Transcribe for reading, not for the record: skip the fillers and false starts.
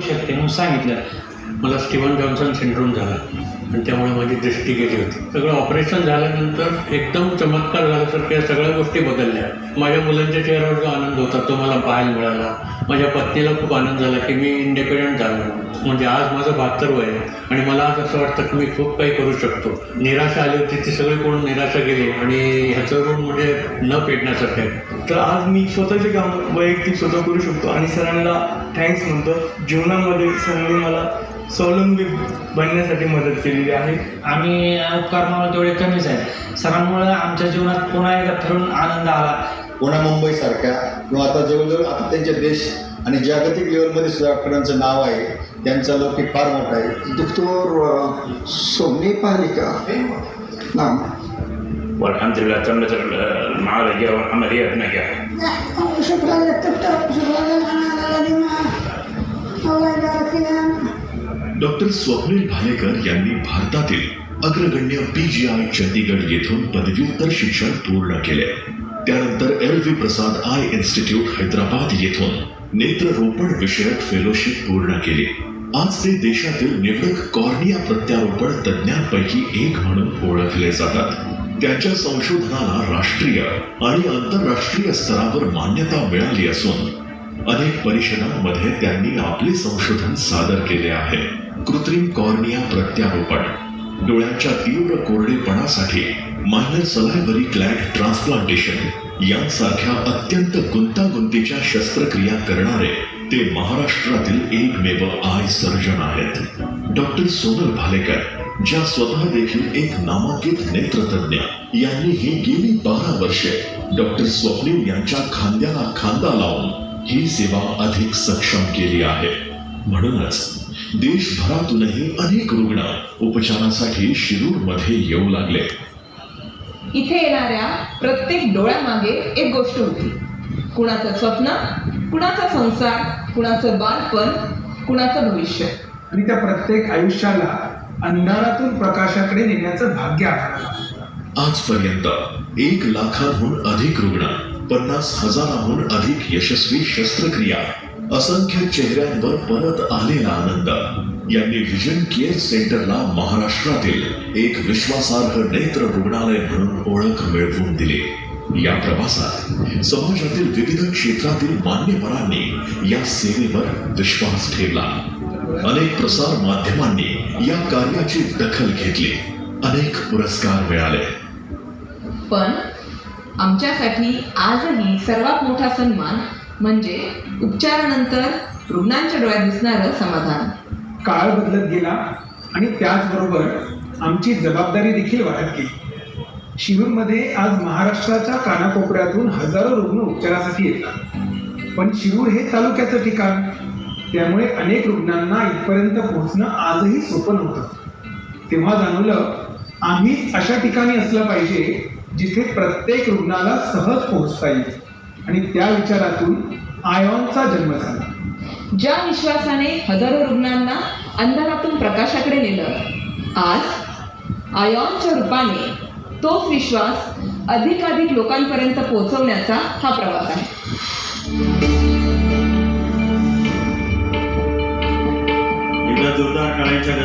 शकते म्हणून सांगितलं. मला स्टीवन जॉन्सन सिंड्रोम झाला आणि त्यामुळे माझी दृष्टी गेली होती. सगळं ऑपरेशन झाल्यानंतर एकदम चमत्कार झाल्यासारख्या या सगळ्या गोष्टी बदलल्या. माझ्या मुलांच्या चेहऱ्यावर जो आनंद होता तो मला पाहायला मिळाला. माझ्या पत्नीला खूप आनंद झाला की मी इंडिपेंडंट झालो. म्हणजे आज माझं 72 वय आहे आणि मला आज असं वाटतं की मी खूप काही करू शकतो. निराशा आली होती ती सगळी कोण निराशा गेली आणि ह्याचं ऋण म्हणजे न पेटण्यासारखं आहे. तर आज मी स्वतःचे काम वैयक्तिक स्वतः करू शकतो आणि सरांना थँक्स म्हणतो. जीवनामध्ये सरांनी मला स्वावलंबी बनण्यासाठी मदत केलेली आहे. आम्ही उपकरणावर तेवढे कमीच आहे. सरांमुळे आमच्या जीवनात पुन्हा एकदा फिरून आनंद आला. पुन्हा मुंबईसारख्या किंवा आता जवळजवळ आता त्यांचे देश आणि जागतिक लेवलमध्ये सुद्धा डॉक्टरांचं नाव आहे. त्यांचा लौकिक फार मोठा आहे. Doctor Somni Palika. نعم. والحمد لله تمت المعالجة والعملية بنجاح. شكرا للدكتور، شكرا للعمل الذي معه. الله يبارك فيهم. Doctor Swapnil Bhalekar यांनी भारतातील अग्रगण्य PGI चंदीगड येथून पदव्युत्तर शिक्षण पूर्ण केले. त्यानंतर LV Prasad I institute Hyderabad येथून नेत्ररोपण विषयक फेलोशिप पूर्ण केली. आज ते देशातील निवडक कॉर्निया प्रत्यारोपण तज्ज्ञांपैकी एक म्हणून ओळखले जातात. त्यांच्या संशोधनाला राष्ट्रीय आणि आंतरराष्ट्रीय स्तरावर मान्यता मिळाली असून अनेक परिषदांमध्ये त्यांनी आपले संशोधन सादर केले आहे. कृत्रिम कॉर्निया प्रत्यारोपण, डोळ्यांच्या तीव्र कोरडेपणासाठी मायनर सलायव्हरी ग्लँड ट्रान्सप्लांटेशन यांसारख्या अत्यंत गुंतागुंतीच्या शस्त्रक्रिया करणारे ते महाराष्ट्रातील एकमेव आय सर्जन आहेत. डॉक्टर सोनल भालेकर, ज्या स्वतः देखील एक नामांकित नेत्रतज्ञ, यांनी ही गेली 12 वर्षे डॉक्टर स्वप्नील यांच्या खांद्याला खांदा लावून ही सेवा अधिक सक्षम केली आहे. म्हणूनच देशभरातूनही अनेक रुग्ण उपचारासाठी शिरूरमध्ये येऊ लागले. इथे येणाऱ्या प्रत्येक डोळ्यामागे एक गोष्ट होती. कुणाचं स्वप्न, कुणाचा संसार, कुणाचं बालपण, कुणाचं भविष्य. आणि त्या प्रत्येक आयुष्याला अंधारातून प्रकाशाकडे नेण्याचं भाग्य आम्हाला. आजपर्यंत 1 लाखांहून अधिक रुग्ण, 50,000हून अधिक यशस्वी शस्त्रक्रिया, असंख्य चेहऱ्यांवर परत आलेला आनंद यांनी व्हिजन केअर सेंटरला महाराष्ट्रातील एक विश्वासार्ह नेत्र रुग्णालय म्हणून ओळख मिळवून दिली. या प्रवासात समाजातील विविध क्षेत्रातील मान्यवरांनी या सेवेवर विश्वास ठेवला. अनेक प्रसार माध्यमांनी या कार्याची दखल घेतली. अनेक पुरस्कार मिळाले. पण आमच्यासाठी आजही सर्वात मोठा सन्मान म्हणजे उपचारानंतर रुग्णांच्या डोळ्यात दिसणारं समाधान. काळ बदलत गेला आणि त्याचबरोबर आमची जबाबदारी देखील वाढत गेली. शिरूरमध्ये आज महाराष्ट्राच्या कानाकोपऱ्यातून हजारो रुग्ण उपचारासाठी येतात. पण शिरूर हे तालुक्याचं ठिकाण, त्यामुळे अनेक रुग्णांना इथपर्यंत पोहोचणं आजही सोपं नव्हतं. तेव्हा जाणवलं आम्ही अशा ठिकाणी असलं पाहिजे जिथे प्रत्येक रुग्णाला सहज पोहोचता येईल. आणि त्या विचारातून आयॉनचा जन्म झाला. ज्या विश्वासाने हजारो रुग्णांना अंधारातून प्रकाशाकडे नेलं, आज आयॉनच्या रूपाने तोच विश्वास अधिकाधिक लोकांपर्यंत पोहोचवण्याचा हा प्रवास आहे. जोरदार टाळ्यांच्या